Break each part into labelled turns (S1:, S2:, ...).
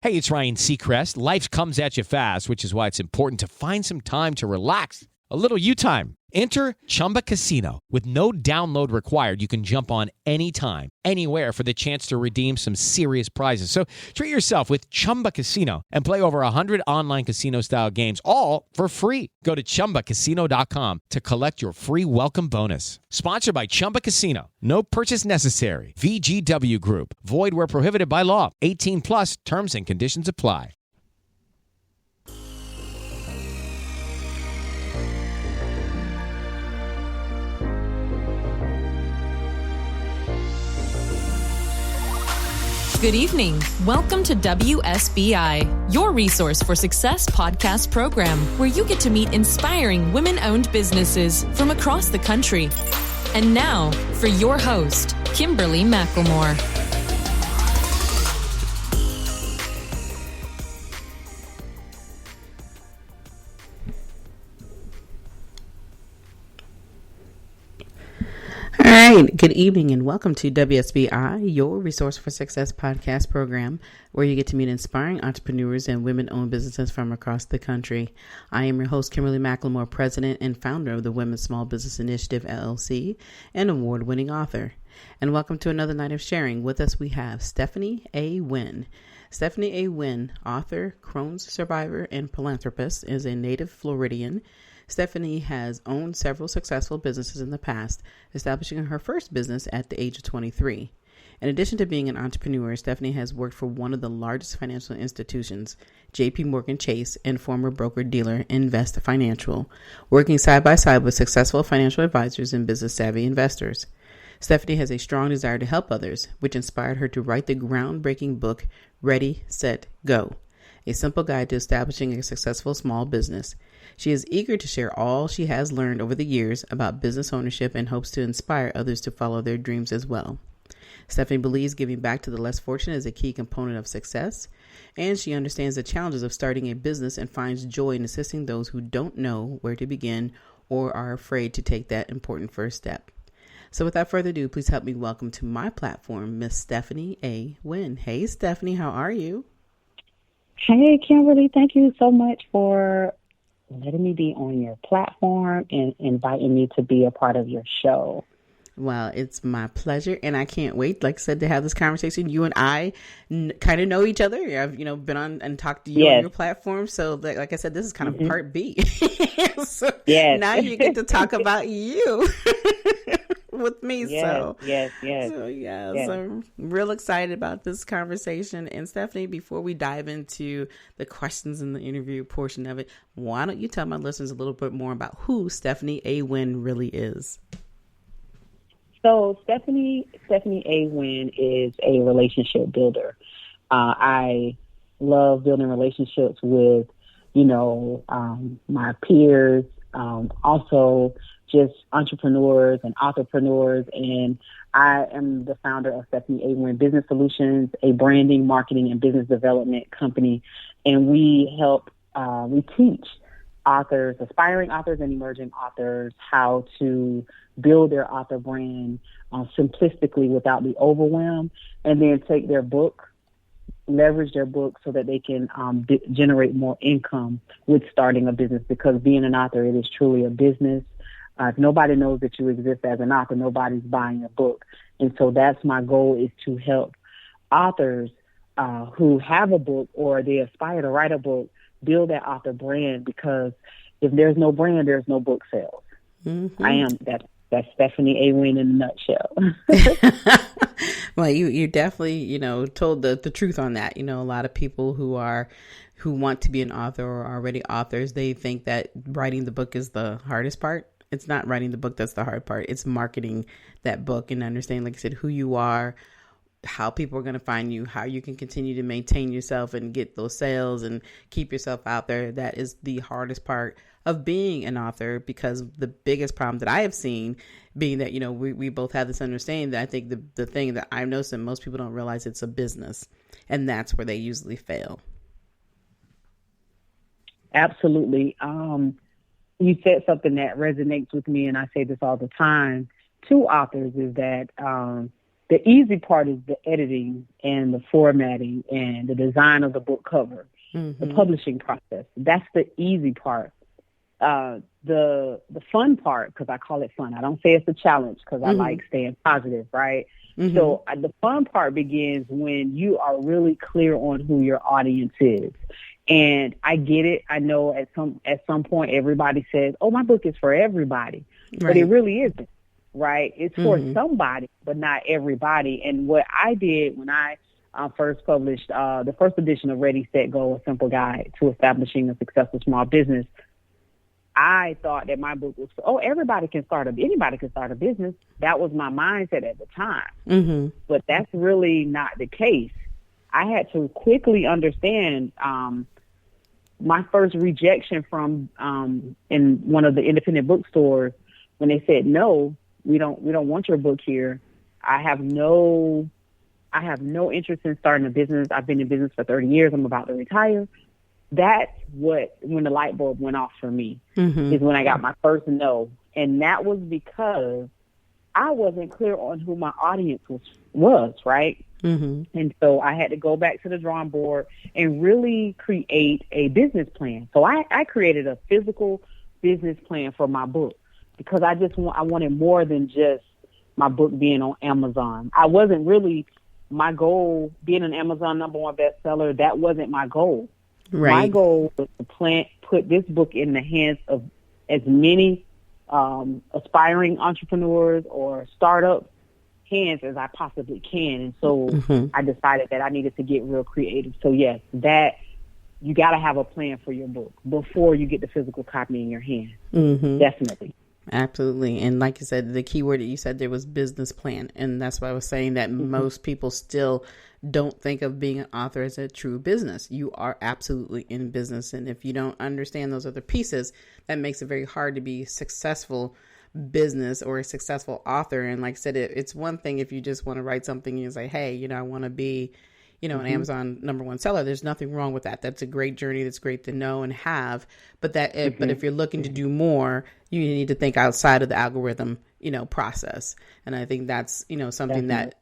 S1: Hey, it's Ryan Seacrest. Life comes at you fast, which is why it's important to find some time to relax. A little you time. Enter Chumba Casino. With no download required, you can jump on anytime, anywhere for the chance to redeem some serious prizes. So treat yourself with Chumba Casino and play over 100 online casino-style games, all for free. Go to ChumbaCasino.com to collect your free welcome bonus. Sponsored by Chumba Casino. No purchase necessary. VGW Group. Void where prohibited by law. 18 plus. Terms and conditions apply.
S2: Good evening. Welcome to WSBI, your resource for success podcast program, where you get to meet inspiring women-owned businesses from across the country. And now, for your host, Kimberly McLemore.
S3: All right. Good evening and welcome to WSBI, your Resource for Success podcast program, where you get to meet inspiring entrepreneurs and women-owned businesses from across the country. I am your host, Kimberly McLemore, president and founder of the Women's Small Business Initiative, LLC, and award-winning author. And welcome to another night of sharing. With us, we have Stephanie A. Wynn. Stephanie A. Wynn, author, Crohn's survivor, and philanthropist, is a native Floridian. Stephanie has owned several successful businesses in the past, establishing her first business at the age of 23. In addition to being an entrepreneur, Stephanie has worked for one of the largest financial institutions, J.P. Morgan Chase, and former broker-dealer Invest Financial, working side by side with successful financial advisors and business-savvy investors. Stephanie has a strong desire to help others, which inspired her to write the groundbreaking book, Readi-Set Go, a simple guide to establishing a successful small business. She is eager to share all she has learned over the years about business ownership and hopes to inspire others to follow their dreams as well. Stephanie believes giving back to the less fortunate is a key component of success, and she understands the challenges of starting a business and finds joy in assisting those who don't know where to begin or are afraid to take that important first step. So without further ado, please help me welcome to my platform, Miss Stephanie A. Wynn. Hey, Stephanie, how are you?
S4: Hey, Kimberly, thank you so much for letting me be on your platform and inviting me to be a part of your show.
S3: Well, it's my pleasure, and I can't wait, like I said, to have this conversation. You and I kind of know each other. I've, been on and talked to you on your platform. So, like I said, this is kind of part B. So now you get to talk about you with me. So I'm real excited about this conversation. And Stephanie, before we dive into the questions in the interview portion of it, why don't you tell my listeners a little bit more about who Stephanie A. Wynn really is?
S4: So Stephanie A. Wynn is a relationship builder. I love building relationships with, my peers, also just entrepreneurs and entrepreneurs. And I am the founder of Stephanie A. Wynn Business Solutions, a branding, marketing, and business development company. And we help, we teach authors, aspiring authors and emerging authors, how to build their author brand simplistically without the overwhelm, and then take their book, leverage their book so that they can generate more income with starting a business. Because being an author, it is truly a business. If nobody knows that you exist as an author, nobody's buying a book. And so that's my goal, is to help authors who have a book or they aspire to write a book build that author brand, because if there's no brand, there's no book sales. Mm-hmm. That's Stephanie A. Wynn in a nutshell.
S3: Well, you definitely, told the truth on that. A lot of people who want to be an author or are already authors, they think that writing the book is the hardest part. It's not writing the book that's the hard part. It's marketing that book and understanding, like I said, who you are, how people are going to find you, how you can continue to maintain yourself and get those sales and keep yourself out there. That is the hardest part of being an author, because the biggest problem that I have seen being that, we both have this understanding that I think the thing that I've noticed that most people don't realize, it's a business, and that's where they usually fail.
S4: Absolutely. You said something that resonates with me, and I say this all the time to authors, is that the easy part is the editing and the formatting and the design of the book cover, the publishing process. That's the easy part. The fun part, because I call it fun. I don't say it's a challenge because I like staying positive, right? So the fun part begins when you are really clear on who your audience is. And I get it. I know at some point everybody says, "Oh, my book is for everybody," but it really isn't, right? It's for somebody, but not everybody. And what I did when I first published the first edition of Readi-Set Go, a simple guide to establishing a successful small business, I thought that my book was for, anybody can start a business. That was my mindset at the time, but that's really not the case. I had to quickly understand. My first rejection from in one of the independent bookstores, when they said, "No, we don't want your book here. I have no interest in starting a business. I've been in business for 30 years. I'm about to retire." That's when the light bulb went off for me, is when I got my first no. And that was because I wasn't clear on who my audience was, right? And so I had to go back to the drawing board and really create a business plan. So I created a physical business plan for my book because I wanted more than just my book being on Amazon. I wasn't really, my goal being an Amazon #1 bestseller. That wasn't my goal. Right. My goal was to put this book in the hands of as many aspiring entrepreneurs or startup hands as I possibly can. And so I decided that I needed to get real creative. So yes, that you got to have a plan for your book before you get the physical copy in your hand. Definitely.
S3: Absolutely. And like you said, the key word that you said there was business plan. And that's why I was saying that most people still don't think of being an author as a true business. You are absolutely in business. And if you don't understand those other pieces, that makes it very hard to be successful business or a successful author. And like I said, it's one thing if you just want to write something and you say, hey, I want to be, an Amazon #1 seller. There's nothing wrong with that. That's a great journey. That's great to know and have. But but if you're looking to do more, you need to think outside of the algorithm, process. And I think that's, something that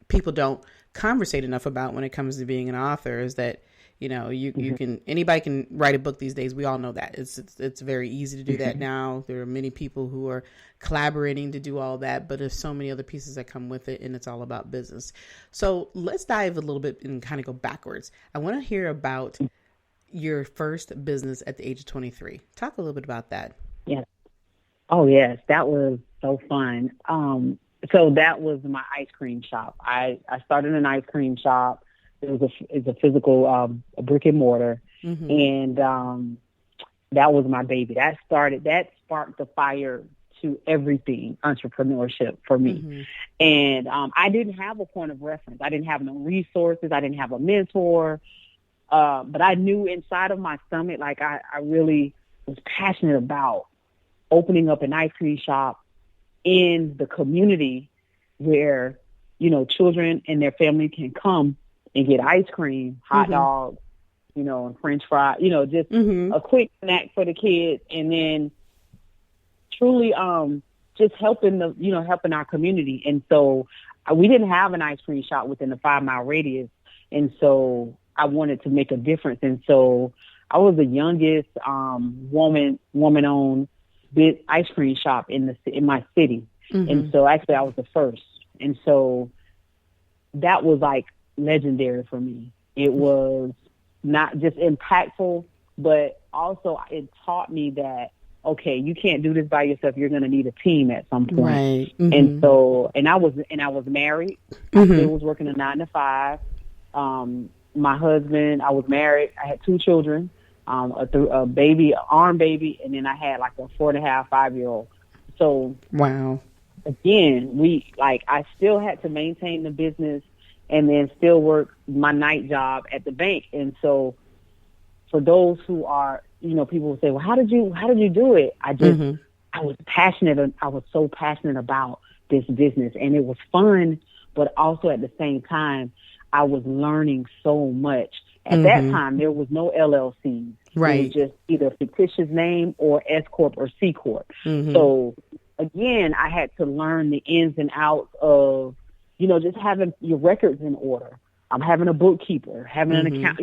S3: people don't conversate enough about when it comes to being an author is that, you can, anybody can write a book these days. We all know that it's very easy to do that now. There are many people who are collaborating to do all that, but there's so many other pieces that come with it, and it's all about business. So let's dive a little bit and kind of go backwards. I want to hear about your first business at the age of 23. Talk a little bit about that.
S4: Yes. Oh, yes. That was so fun. So that was my ice cream shop. I started an ice cream shop. It's a physical a brick and mortar, and that was my baby. That sparked the fire to everything entrepreneurship for me. And I didn't have a point of reference. I didn't have no resources. I didn't have a mentor, but I knew inside of my stomach, like I really was passionate about opening up an ice cream shop in the community where children and their family can come and get ice cream, hot dogs, and French fries, just a quick snack for the kids. And then truly just helping helping our community. And so we didn't have an ice cream shop within the 5-mile radius. And so I wanted to make a difference. And so I was the youngest woman-owned ice cream shop in my city. And so actually I was the first. And so that was like legendary for me. It was not just impactful, but also it taught me that, okay, you can't do this by yourself. You're going to need a team at some point.
S3: Right.
S4: And so, and I was married. I still was working a 9 to 5. My husband, I was married. I had 2 children, a baby, an arm baby, and then I had like a 4.5, 5-year-old. So
S3: wow.
S4: Again, I still had to maintain the business and then still work my night job at the bank. And so for those who are, people will say, well, how did you do it? I was passionate. I was so passionate about this business, and it was fun, but also at the same time, I was learning so much. At that time, there was no LLCs. Right. It was just either a fictitious name or S Corp or C Corp. So again, I had to learn the ins and outs of just having your records in order. Having a bookkeeper, having an account,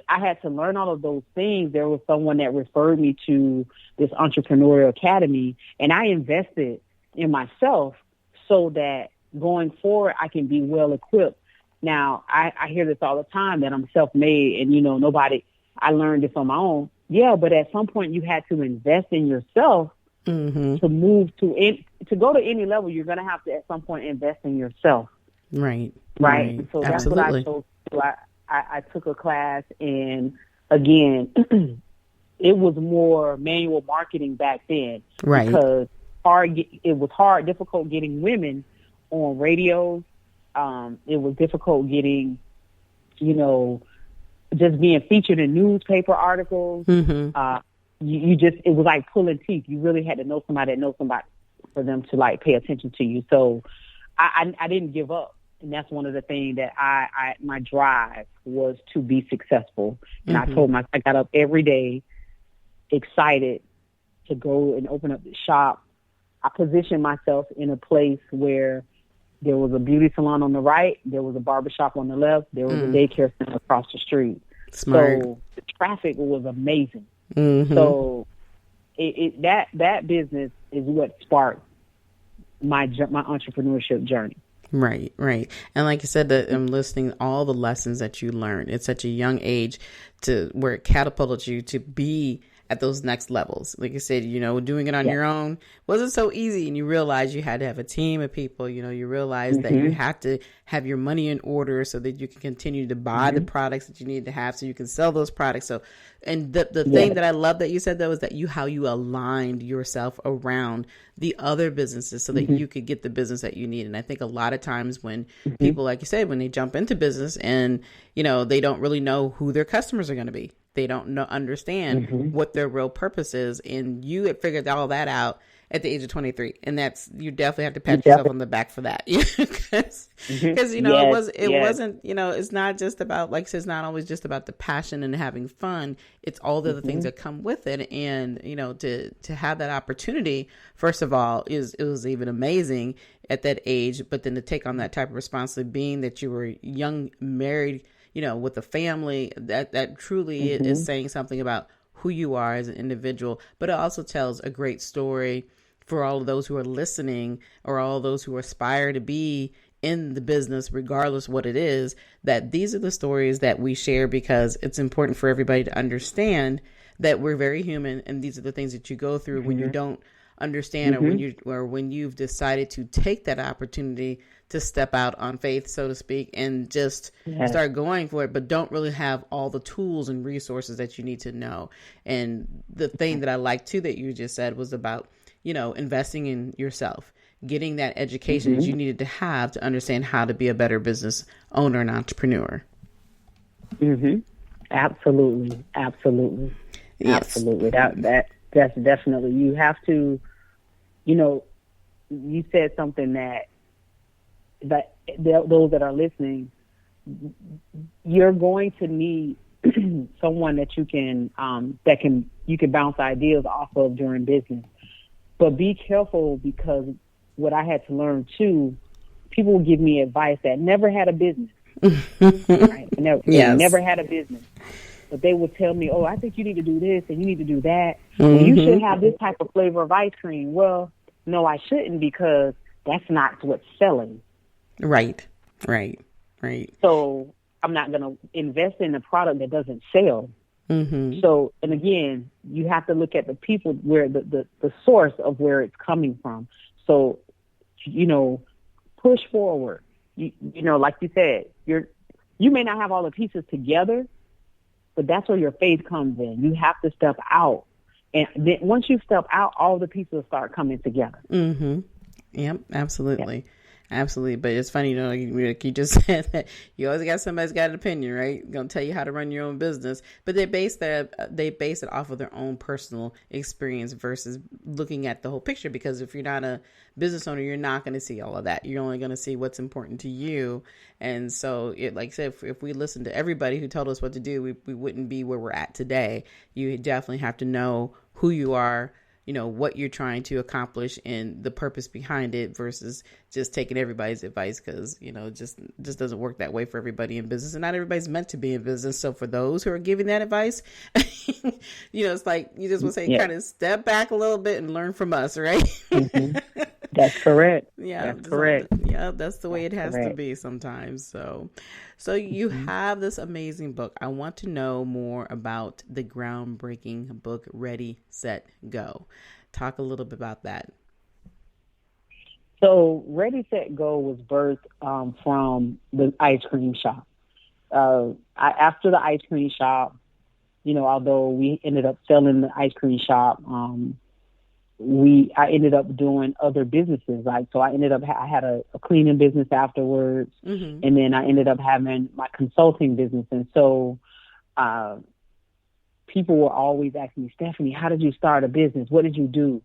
S4: I had to learn all of those things. There was someone that referred me to this entrepreneurial academy, and I invested in myself so that going forward, I can be well equipped. Now, I hear this all the time that I'm self-made and, I learned this on my own. Yeah, but at some point you had to invest in yourself to move to go to any level. You're going to have to at some point invest in yourself.
S3: Right.
S4: So that's
S3: Absolutely.
S4: what I chose. I took a class, and again, it was more manual marketing back then.
S3: Right.
S4: Because it was difficult getting women on radios. It was difficult getting, just being featured in newspaper articles.
S3: Mm-hmm.
S4: It was like pulling teeth. You really had to know somebody that knows somebody for them to like pay attention to you. So I didn't give up. And that's one of the things that my drive was to be successful. And I told myself, I got up every day excited to go and open up the shop. I positioned myself in a place where there was a beauty salon on the right, there was a barbershop on the left, there was a daycare center across the street.
S3: Smart.
S4: So the traffic was amazing.
S3: Mm-hmm.
S4: So that business is what sparked my entrepreneurship journey.
S3: Right. And like you said, I'm listening to all the lessons that you learned at such a young age to where it catapulted you to be at those next levels. Like you said, doing it on your own wasn't so easy. And you realize you had to have a team of people. You realize that you have to have your money in order so that you can continue to buy the products that you need to have so you can sell those products. So, and the thing that I love that you said though is that how you aligned yourself around the other businesses so that you could get the business that you need. And I think a lot of times when people, like you said, when they jump into business and, they don't really know who their customers are going to be. They don't understand what their real purpose is. And you had figured all that out at the age of 23. And you definitely have to pat yourself on the back for that. Because, it wasn't, it's not just about, like I said, it's not always just about the passion and having fun. It's all the other things that come with it. And, to have that opportunity, first of all, it was even amazing at that age. But then to take on that type of responsibility, being that you were young, married, with a family, that truly is saying something about who you are as an individual, but it also tells a great story for all of those who are listening or all those who aspire to be in the business, regardless what it is, that these are the stories that we share because it's important for everybody to understand that we're very human and these are the things that you go through when you don't understand or when you've decided to take that opportunity to step out on faith, so to speak, and just start going for it, but don't really have all the tools and resources that you need to know. And the thing that I like too that you just said was about, investing in yourself, getting that education that you needed to have to understand how to be a better business owner and entrepreneur.
S4: Absolutely.
S3: Yes.
S4: Absolutely. That's definitely, you have to, you said something that those that are listening, you're going to need someone that you can bounce ideas off of during business. But be careful, because what I had to learn too, people will give me advice that never had a business. Right? Never had a business. But they would tell me, I think you need to do this and you need to do that. And you should have this type of flavor of ice cream. Well, no, I shouldn't, because that's not what's selling.
S3: Right.
S4: So I'm not going to invest in a product that doesn't sell. So, and again, you have to look at the people, where the source of where it's coming from. So, push forward. Like you said, you may not have all the pieces together, but that's where your faith comes in. You have to step out. And then once you step out, all the pieces start coming together.
S3: Yep, absolutely. Yep. Absolutely. But it's funny, like you just said that you always got somebody's got an opinion, right? Going to tell you how to run your own business, but they base it off of their own personal experience versus looking at the whole picture. Because if you're not a business owner, you're not going to see all of that. You're only going to see what's important to you. And so like I said, if we listen to everybody who told us what to do, we wouldn't be where we're at today. You definitely have to know who you are, what you're trying to accomplish and the purpose behind it versus just taking everybody's advice, because, just doesn't work that way for everybody in business, and not everybody's meant to be in business. So for those who are giving that advice, it's like you just want to say, kind of step back a little bit and learn from us, right?
S4: Mm-hmm. That's correct.
S3: Yeah,
S4: that's correct.
S3: Yeah, that's the way it has to be sometimes. So you have this amazing book. I want to know more about the groundbreaking book, Ready, Set, Go. Talk a little bit about that.
S4: So Ready, Set, Go was birthed from the ice cream shop. After the ice cream shop, although we ended up selling the ice cream shop, I ended up doing other businesses. I had a cleaning business afterwards, and then I ended up having my consulting business. And so people were always asking me, Stephanie, how did you start a business? What did you do?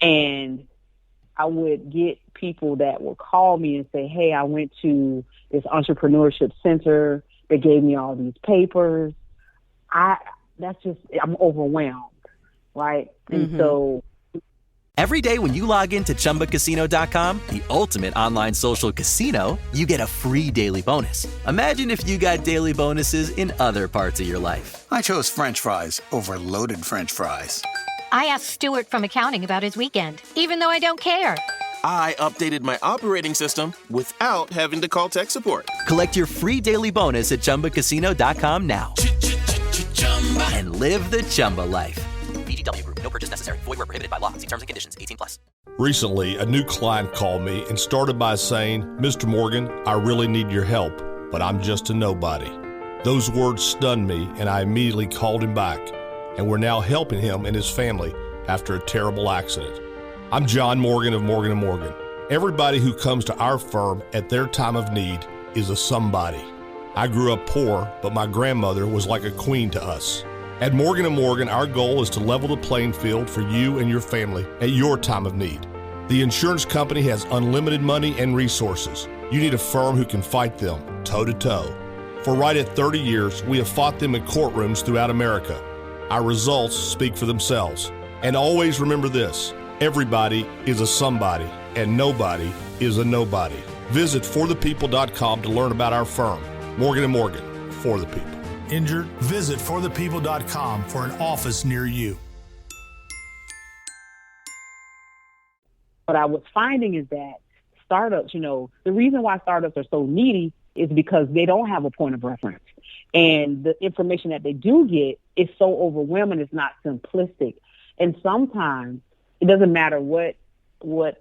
S4: And I would get people that would call me and say, hey, I went to this entrepreneurship center. They gave me all these papers. I'm overwhelmed. Right. And so
S5: every day when you log into ChumbaCasino.com, the ultimate online social casino, you get a free daily bonus. Imagine if you got daily bonuses in other parts of your life.
S6: I chose French fries over loaded French fries.
S7: I asked Stuart from accounting about his weekend, even though I don't care.
S8: I updated my operating system without having to call tech support.
S5: Collect your free daily bonus at ChumbaCasino.com now. And live the Chumba life. VGW Group. No purchase necessary. Void where prohibited by law. See terms and conditions. 18+.
S9: Recently, a new client called me and started by saying, Mr. Morgan, I really need your help, but I'm just a nobody. Those words stunned me, and I immediately called him back, and we're now helping him and his family after a terrible accident. I'm John Morgan of Morgan & Morgan. Everybody who comes to our firm at their time of need is a somebody. I grew up poor, but my grandmother was like a queen to us. At Morgan & Morgan, our goal is to level the playing field for you and your family at your time of need. The insurance company has unlimited money and resources. You need a firm who can fight them toe-to-toe. For right at 30 years, we have fought them in courtrooms throughout America. Our results speak for themselves. And always remember this, everybody is a somebody, and nobody is a nobody. Visit forthepeople.com to learn about our firm. Morgan & Morgan, for the people.
S10: Injured? Visit forthepeople.com for an office near you.
S4: What I was finding is that startups, the reason why startups are so needy is because they don't have a point of reference. And the information that they do get is so overwhelming, it's not simplistic. And sometimes it doesn't matter what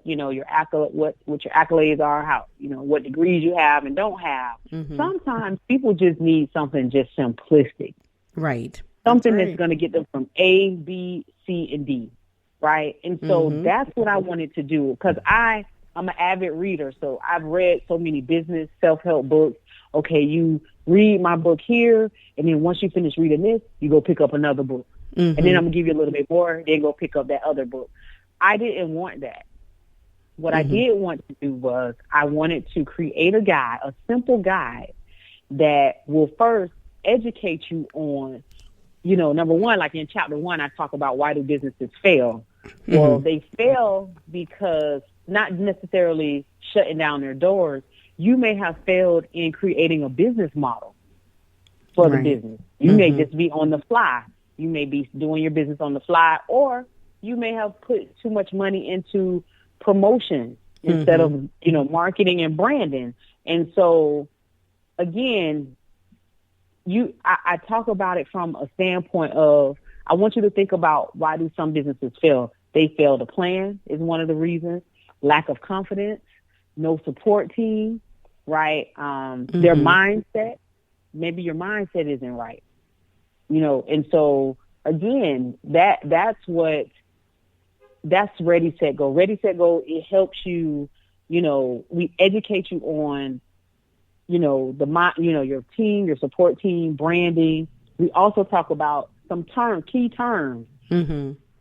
S4: your accolades are, how, what degrees you have and don't have. Sometimes people just need something just simplistic.
S3: Right.
S4: Something that's going to get them from A, B, C, and D. Right. And so that's what I wanted to do, because I'm an avid reader. So I've read so many business self-help books. Okay, you read my book here, and then once you finish reading this, you go pick up another book. And then I'm going to give you a little bit more, then go pick up that other book. I didn't want that. What I did want to do was I wanted to create a guide, a simple guide that will first educate you on, number one, like in chapter 1, I talk about why do businesses fail. Well, they fail because not necessarily shutting down their doors. You may have failed in creating a business model for the business. You may just be on the fly. You may be doing your business on the fly, or you may have put too much money into promotion instead of, marketing and branding. And so, again, I talk about it from a standpoint of, I want you to think about, why do some businesses fail? They fail to plan is one of the reasons. Lack of confidence, no support team, right? Their mindset, maybe your mindset isn't right, and so again, that's Ready, Set, Go. Ready, Set, Go, it helps you, we educate you on, your team, your support team, branding. We also talk about some key terms.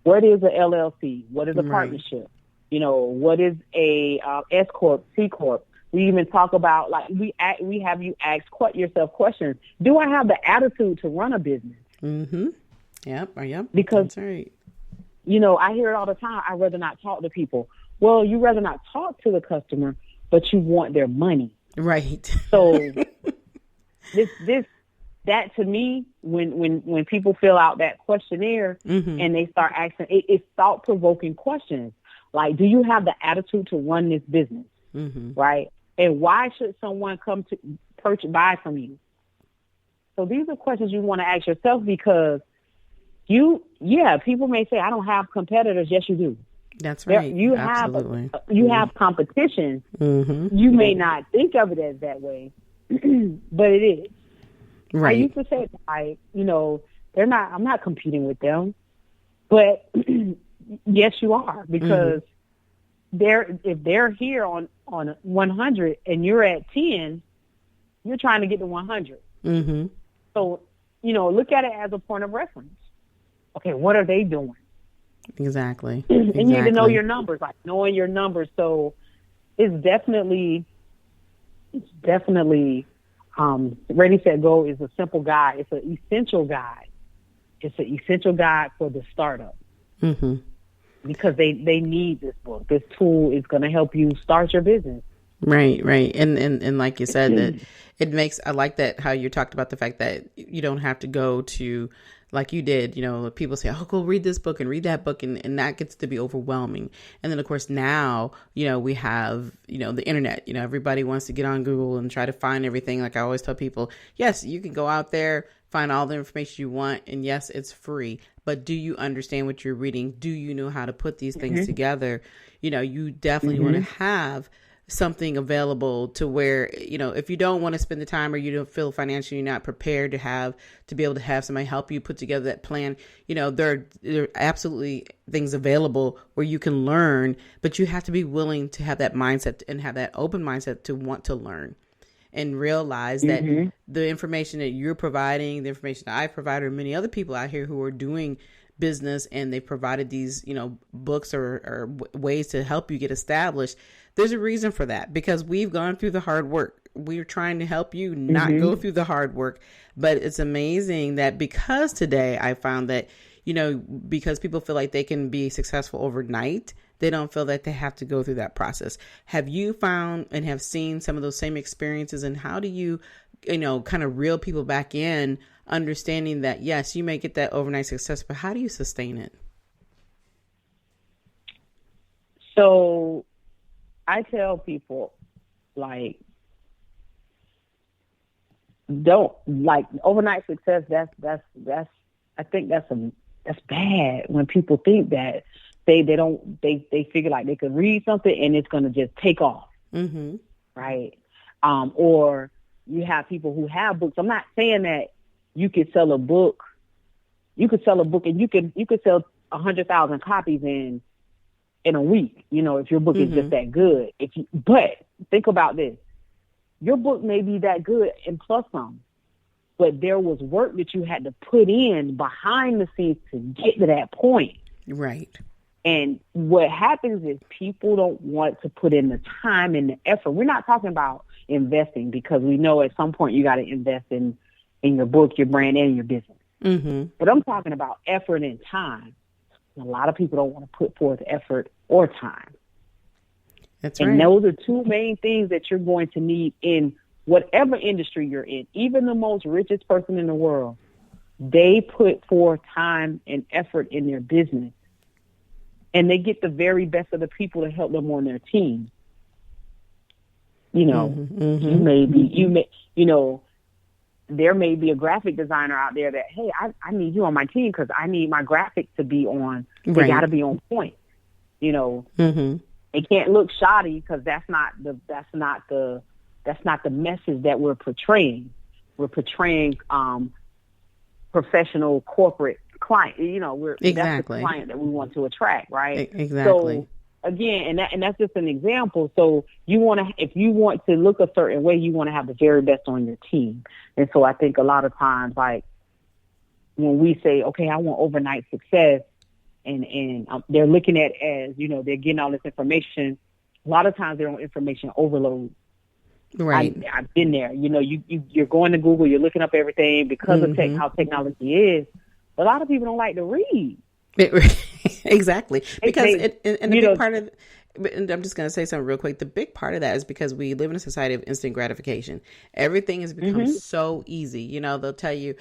S4: What is a LLC? What is a partnership? What is a S Corp, C Corp? We even talk about, like, we have you ask yourself questions. Do I have the attitude to run a business?
S3: Yep.
S4: Because
S3: that's right.
S4: I hear it all the time. I'd rather not talk to people. Well, you rather not talk to the customer, but you want their money.
S3: Right.
S4: So that to me, when people fill out that questionnaire and they start asking, it's thought-provoking questions. Like, do you have the attitude to run this business? Right? And why should someone come to buy from you? So these are questions you want to ask yourself, because people may say, I don't have competitors. Yes, you do.
S3: That's right.
S4: You have competition. You may not think of it as that way, but it is.
S3: Right.
S4: I used to say, I'm not competing with them, but yes, you are, because if they're here on 100 and you're at 10, you're trying to get to 100. So, look at it as a point of reference. Okay, what are they doing?
S3: Exactly.
S4: And you need to know your numbers, like knowing your numbers. So it's definitely Readi-Set Go is a simple guide. It's an essential guide. It's an essential guide for the startup. Because they need this book. This tool is going to help you start your business.
S3: Right. And like you said, that it makes, I like that how you talked about the fact that you don't have to go to, like you did, people say, oh, go read this book and read that book. And that gets to be overwhelming. And then, of course, now, we have, the internet, everybody wants to get on Google and try to find everything. Like I always tell people, yes, you can go out there, find all the information you want. And yes, it's free. But do you understand what you're reading? Do you know how to put these things together? You definitely want to have something available to where, if you don't want to spend the time, or you don't feel financially you're not prepared to be able to have somebody help you put together that plan, there are absolutely things available where you can learn, but you have to be willing to have that mindset and have that open mindset to want to learn and realize that the information that you're providing, the information that I provide, or many other people out here who are doing business and they provided these, books or ways to help you get established. There's a reason for that, because we've gone through the hard work. We're trying to help you not go through the hard work. But it's amazing that because today I found that, because people feel like they can be successful overnight, they don't feel that they have to go through that process. Have you found and have seen some of those same experiences? And how do you, kind of reel people back in, understanding that, yes, you may get that overnight success, but how do you sustain it?
S4: So I tell people, like, don't, like, overnight success. That's I think that's bad when people think that they figure like they could read something and it's going to just take off. Right. Or you have people who have books. I'm not saying that you could sell a book. You could sell a book and you could sell 100,000 copies in a week, if your book is just that good. But think about this. Your book may be that good and plus some, but there was work that you had to put in behind the scenes to get to that point.
S3: Right.
S4: And what happens is people don't want to put in the time and the effort. We're not talking about investing, because we know at some point you got to invest in your book, your brand, and your business. But I'm talking about effort and time. A lot of people don't want to put forth effort or time.
S3: That's right.
S4: And those are two main things that you're going to need in whatever industry you're in. Even the most richest person in the world, they put forth time and effort in their business. And they get the very best of the people to help them on their team. There may be a graphic designer out there that, hey, I need you on my team because I need my graphics to be on. They got to be on point. It can't look shoddy, because that's not the message that we're portraying. We're portraying professional corporate client. That's the client that we want to attract, right?
S3: Exactly.
S4: So again, and that's just an example. So if you want to look a certain way, you want to have the very best on your team. And so I think a lot of times, like, when we say, okay, I want overnight success, and they're looking at it as, they're getting all this information. A lot of times they're on information overload.
S3: Right.
S4: I've been there. You're going to Google, you're looking up everything because of how technology is. A lot of people don't like to read.
S3: Exactly. Because and the big part of, and I'm just going to say something real quick. The big part of that is because we live in a society of instant gratification. Everything has become so easy. You know, they'll tell you,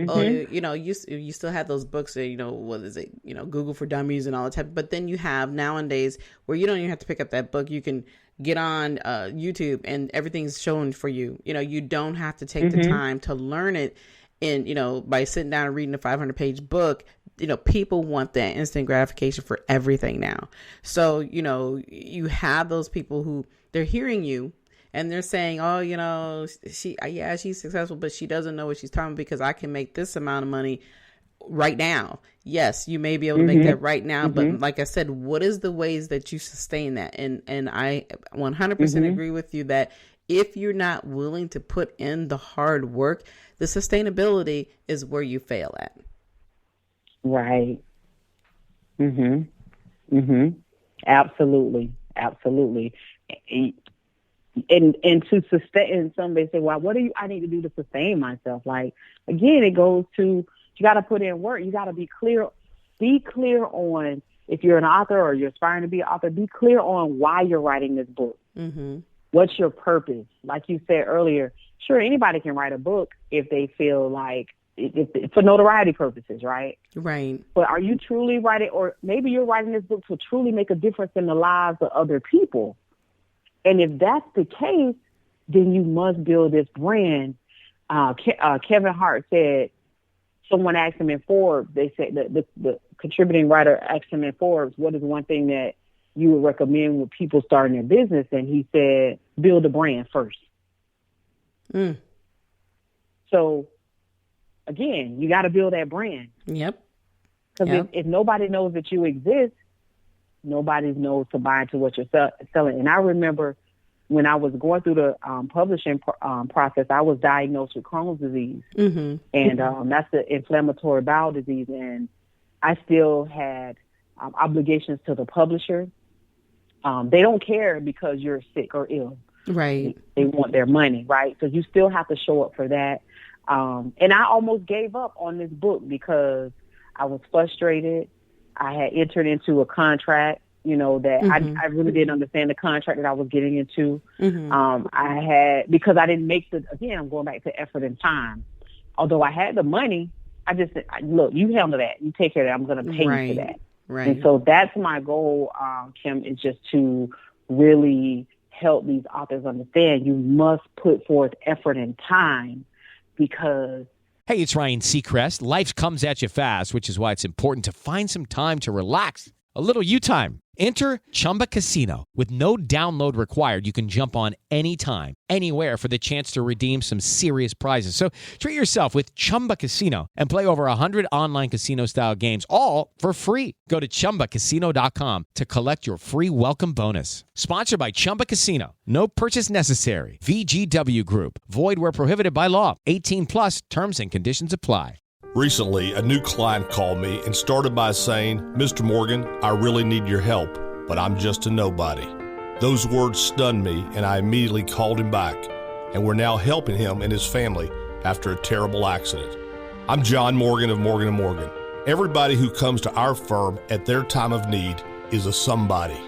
S3: oh, you know, you still have those books that, you know, what is it? You know, Google for Dummies and all that type. But then you have nowadays where you don't even have to pick up that book. You can get on YouTube and everything's shown for you. You know, you don't have to take the time to learn it. And, you know, by sitting down and reading a 500-page book, you know, people want that instant gratification for everything now. So, you know, you have those people who they're hearing you and they're saying, oh, you know, she's successful, but she doesn't know what she's talking about because I can make this amount of money right now. Yes, you may be able to make that right now. But like I said, what is the ways that you sustain that? And I 100% agree with you that if you're not willing to put in the hard work, the sustainability is where you fail at.
S4: Right. Absolutely. And to sustain, and somebody say, well, what do I need to do to sustain myself? Like, again, it goes to, you got to put in work. You got to be clear on, if you're an author or you're aspiring to be an author, be clear on why you're writing this book. What's your purpose? Like you said earlier, sure, anybody can write a book if they feel like it's for notoriety purposes, right?
S3: Right.
S4: But are you truly writing, or maybe you're writing this book to truly make a difference in the lives of other people? And if that's the case, then you must build this brand. Kevin Hart said, someone asked him in Forbes, they said that the contributing writer asked him in Forbes, what is one thing that you would recommend with people starting their business? And he said, build a brand first. So, again, you got to build that brand. Yep. Because if nobody knows that you exist, nobody knows to buy into what you're selling. And I remember when I was going through the publishing process, I was diagnosed with Crohn's disease. And that's the inflammatory bowel disease. And I still had obligations to the publisher. They don't care because you're sick or ill.
S3: Right.
S4: They want their money, right? So you still have to show up for that. And I almost gave up on this book because I was frustrated. I had entered into a contract, you know, that I really didn't understand the contract that I was getting into. Because I didn't make I'm going back to effort and time. Although I had the money, look, you handle that. You take care of that. I'm going to pay you for that.
S3: Right.
S4: And so that's my goal, Kim, is just to really help these authors understand you must put forth effort and time because...
S1: Hey, it's Ryan Seacrest. Life comes at you fast, which is why it's important to find some time to relax. A little you time. Enter Chumba Casino. With no download required, you can jump on anytime, anywhere for the chance to redeem some serious prizes. So treat yourself with Chumba Casino and play over 100 online casino-style games, all for free. Go to ChumbaCasino.com to collect your free welcome bonus. Sponsored by Chumba Casino. No purchase necessary. VGW Group. Void where prohibited by law. 18 plus. Terms and conditions apply.
S9: Recently, a new client called me and started by saying, Mr. Morgan, I really need your help, but I'm just a nobody. Those words stunned me, and I immediately called him back, and we're now helping him and his family after a terrible accident. I'm John Morgan of Morgan & Morgan. Everybody who comes to our firm at their time of need is a somebody.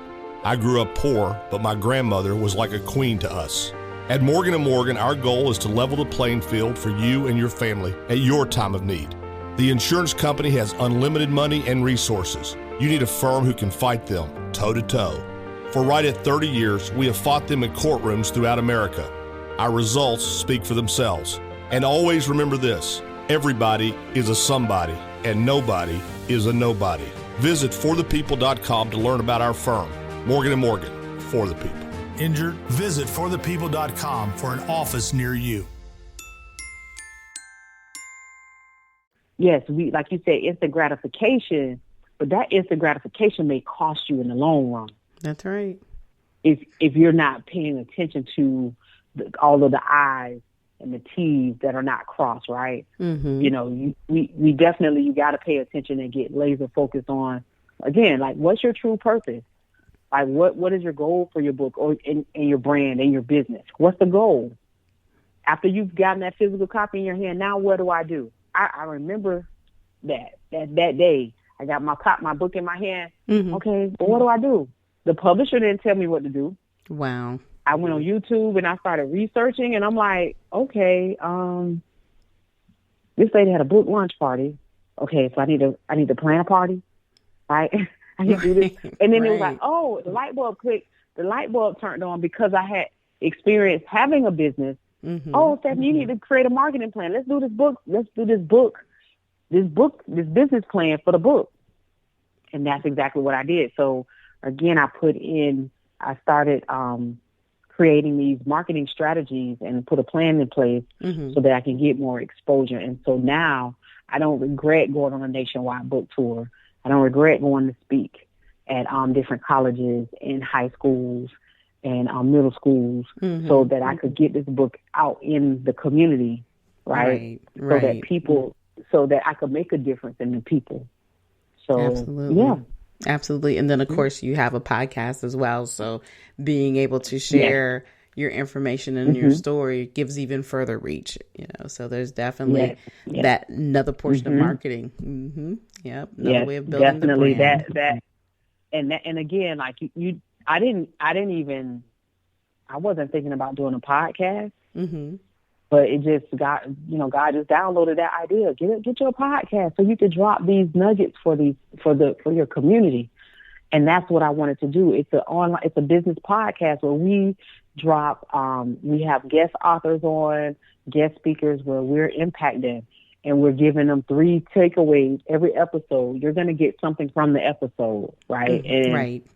S9: I grew up poor, but my grandmother was like a queen to us. At Morgan & Morgan, our goal is to level the playing field for you and your family at your time of need. The insurance company has unlimited money and resources. You need a firm who can fight them toe-to-toe. For right at 30 years, we have fought them in courtrooms throughout America. Our results speak for themselves. And always remember this, everybody is a somebody, and nobody is a nobody. Visit forthepeople.com to learn about our firm, Morgan & Morgan, for the people.
S10: Injured? Visit forthepeople.com for an office near you.
S4: Yes, like you said, instant gratification, but that instant gratification may cost you in the long run.
S3: That's right.
S4: If you're not paying attention to all of the I's and the T's that are not crossed, right? You know, we definitely, you got to pay attention and get laser focused on, again, like, what's your true purpose? Like, what is your goal for your book or in your brand and your business? What's the goal? After you've gotten that physical copy in your hand, now what do? I remember that day. I I got my book in my hand.
S3: Mm-hmm.
S4: Okay, well, what do I do? The publisher didn't tell me what to do.
S3: Wow.
S4: I went on YouTube and I started researching, and I'm like, okay, this lady had a book launch party. Okay, so I need to plan a party, right? I need to do this. And then it was like, oh, the light bulb clicked. The light bulb turned on because I had experience having a business.
S3: Mm-hmm.
S4: Oh, Stephanie, you need to create a marketing plan. Let's do this book. Let's do this business plan for the book. And that's exactly what I did. So again, I started creating these marketing strategies and put a plan in place so that I can get more exposure. And so now I don't regret going on a nationwide book tour. I don't regret going to speak at different colleges and high schools and middle schools so that I could get this book out in the community, right? So that I could make a difference in the people. So,
S3: absolutely.
S4: Yeah.
S3: Absolutely. And then, of course, you have a podcast as well. So being able to share your information and your story gives even further reach, So there's definitely that another portion of marketing. Mm-hmm. Yep. Another way of building
S4: definitely
S3: the brand.
S4: And again, like I wasn't thinking about doing a podcast, but it just God just downloaded that idea. Get your podcast so you could drop these nuggets for your community. And that's what I wanted to do. It's a business podcast where we drop, we have guest authors on, guest speakers where we're impacting, and we're giving them 3 takeaways every episode. You're going to get something from the episode, right?
S3: Right.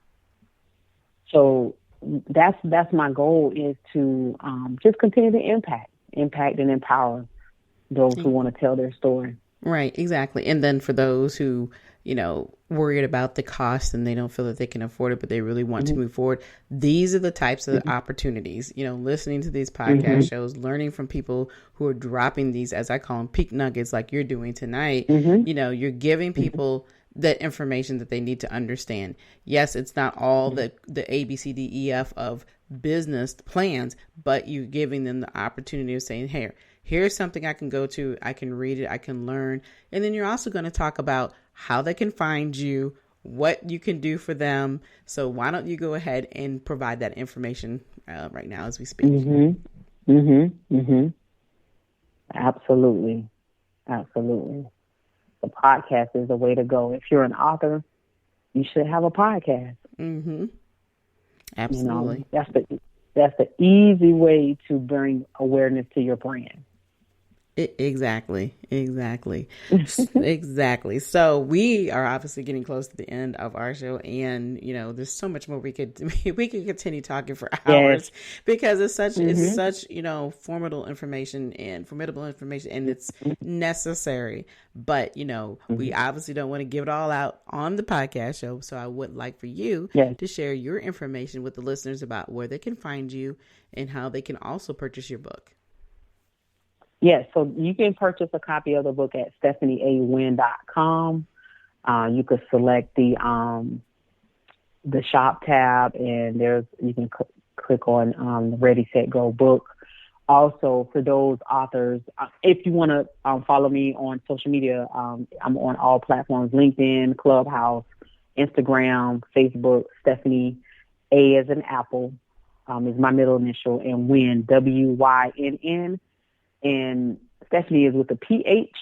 S4: So that's my goal, is to just continue to impact and empower those who want to tell their story.
S3: Right, exactly. And then for those who, worried about the cost and they don't feel that they can afford it, but they really want to move forward, these are the types of opportunities, listening to these podcast shows, learning from people who are dropping these, as I call them, peak nuggets like you're doing tonight. You're giving people that information that they need to understand. Yes, it's not all the A, B, C, D, E, F of business plans, but you're giving them the opportunity of saying, hey, here's something I can go to, I can read it, I can learn. And then you're also going to talk about how they can find you, what you can do for them. So why don't you go ahead and provide that information right now as we speak?
S4: Absolutely. The podcast is the way to go. If you're an author, you should have a podcast.
S3: Absolutely.
S4: That's the easy way to bring awareness to your brand.
S3: Exactly. So we are obviously getting close to the end of our show, and there's so much more we could continue talking for hours, because it's such formidable information, and it's necessary. But we obviously don't want to give it all out on the podcast show. So I would like for you to share your information with the listeners about where they can find you and how they can also purchase your book.
S4: Yes, so you can purchase a copy of the book at StephanieAWynn.com. You could select the shop tab, and you can click on the Readi-Set Go book. Also, for those authors, if you want to follow me on social media, I'm on all platforms: LinkedIn, Clubhouse, Instagram, Facebook. Stephanie, A as in Apple, is my middle initial, and Wynn, WYNN. And Stephanie is with the PHANIE.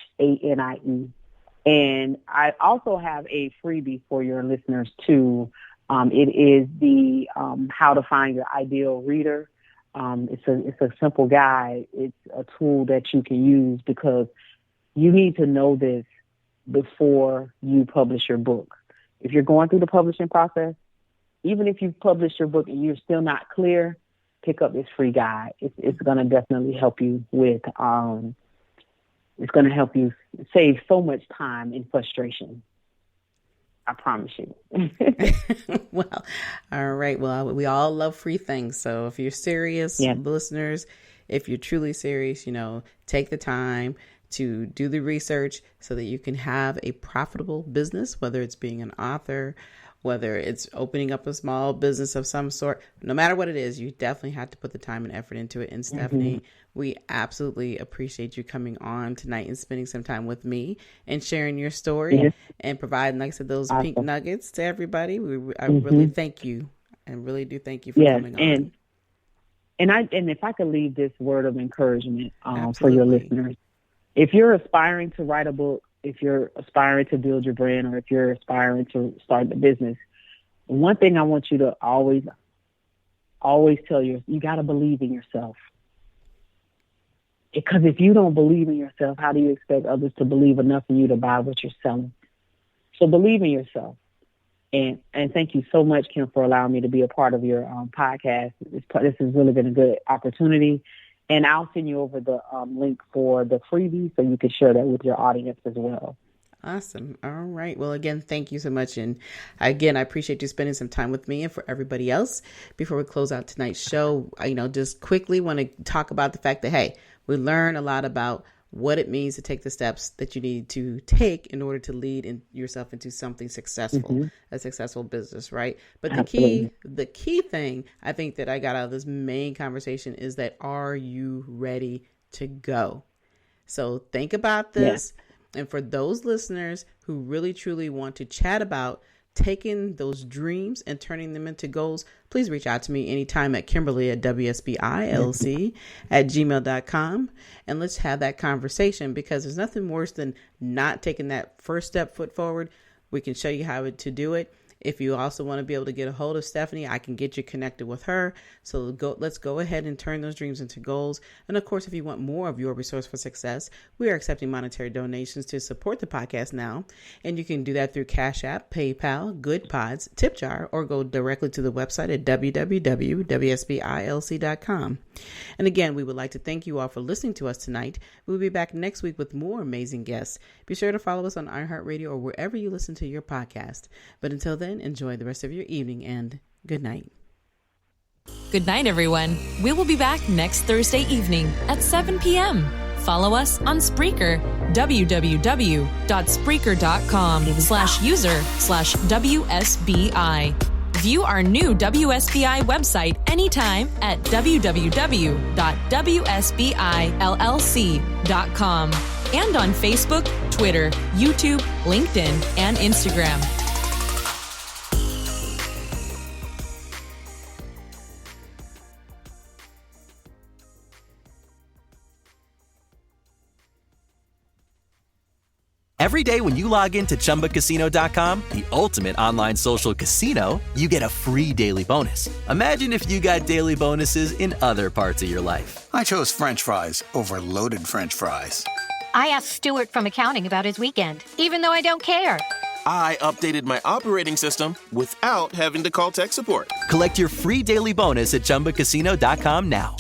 S4: And I also have a freebie for your listeners too. It is the How to Find Your Ideal Reader. It's a simple guide. It's a tool that you can use, because you need to know this before you publish your book. If you're going through the publishing process, even if you've published your book and you're still not clear, pick up this free guide. It's going to definitely help you with, it's going to help you save so much time and frustration. I promise you.
S3: Well, all right. Well, we all love free things. So if you're serious, listeners, if you're truly serious, take the time to do the research so that you can have a profitable business, whether it's being an author whether it's opening up a small business of some sort, no matter what it is, you definitely have to put the time and effort into it. And Stephanie, we absolutely appreciate you coming on tonight and spending some time with me and sharing your story and providing, like I said, those pink nuggets to everybody. I really thank you, and really do thank you for coming on.
S4: And if I could leave this word of encouragement for your listeners, if you're aspiring to write a book, if you're aspiring to build your brand, or if you're aspiring to start the business, one thing I want you to always tell you got to believe in yourself. Because if you don't believe in yourself, how do you expect others to believe enough in you to buy what you're selling? So believe in yourself. And thank you so much, Kim, for allowing me to be a part of your podcast. This has really been a good opportunity. And I'll send you over the link for the freebie so you can share that with your audience as well.
S3: Awesome. All right. Well, again, thank you so much. And again, I appreciate you spending some time with me. And for everybody else, before we close out tonight's show, just quickly want to talk about the fact that, hey, we learn a lot about what it means to take the steps that you need to take in order to lead yourself into something successful, a successful business, right? But the key thing I think that I got out of this main conversation is that, are you ready to go? So think about this. Yeah. And for those listeners who really, truly want to chat about taking those dreams and turning them into goals, please reach out to me anytime at Kimberly at WSBILC@gmail.com. And let's have that conversation, because there's nothing worse than not taking that first foot forward. We can show you how to do it. If you also want to be able to get a hold of Stephanie, I can get you connected with her. So let's go ahead and turn those dreams into goals. And of course, if you want more of your resource for success, we are accepting monetary donations to support the podcast now. And you can do that through Cash App, PayPal, Good Pods, Tip Jar, or go directly to the website at www.wsbilc.com. And again, we would like to thank you all for listening to us tonight. We'll be back next week with more amazing guests. Be sure to follow us on iHeartRadio or wherever you listen to your podcast. But until then, enjoy the rest of your evening, and good night.
S2: Good night, everyone. We will be back next Thursday evening at 7 p.m. Follow us on Spreaker, www.spreaker.com/user/WSBI. View our new WSBI website anytime at www.wsbillc.com and on Facebook, Twitter, YouTube, LinkedIn, and Instagram.
S5: Every day when you log into ChumbaCasino.com, the ultimate online social casino, you get a free daily bonus. Imagine if you got daily bonuses in other parts of your life.
S6: I chose French fries over loaded French fries.
S7: I asked Stuart from accounting about his weekend, even though I don't care.
S8: I updated my operating system without having to call tech support.
S5: Collect your free daily bonus at ChumbaCasino.com now.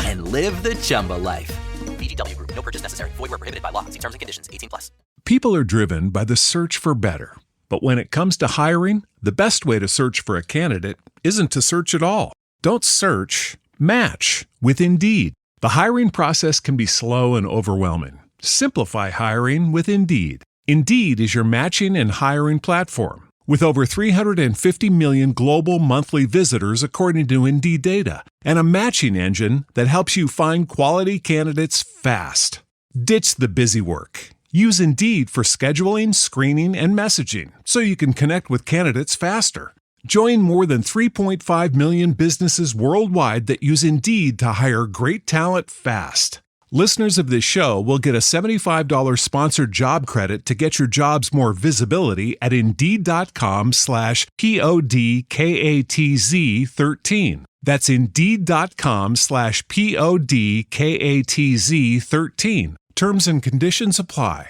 S5: And live the Chumba life. VGW Group. No purchase necessary. Void where prohibited by law. See terms and conditions. 18+.
S11: People are driven by the search for better. But when it comes to hiring, the best way to search for a candidate isn't to search at all. Don't search, match with Indeed. The hiring process can be slow and overwhelming. Simplify hiring with Indeed. Indeed is your matching and hiring platform. With over 350 million global monthly visitors according to Indeed data, and a matching engine that helps you find quality candidates fast. Ditch the busy work. Use Indeed for scheduling, screening, and messaging so you can connect with candidates faster. Join more than 3.5 million businesses worldwide that use Indeed to hire great talent fast. Listeners of this show will get a $75 sponsored job credit to get your jobs more visibility at Indeed.com/PODKATZ13. That's Indeed.com/PODKATZ13. Terms and conditions apply.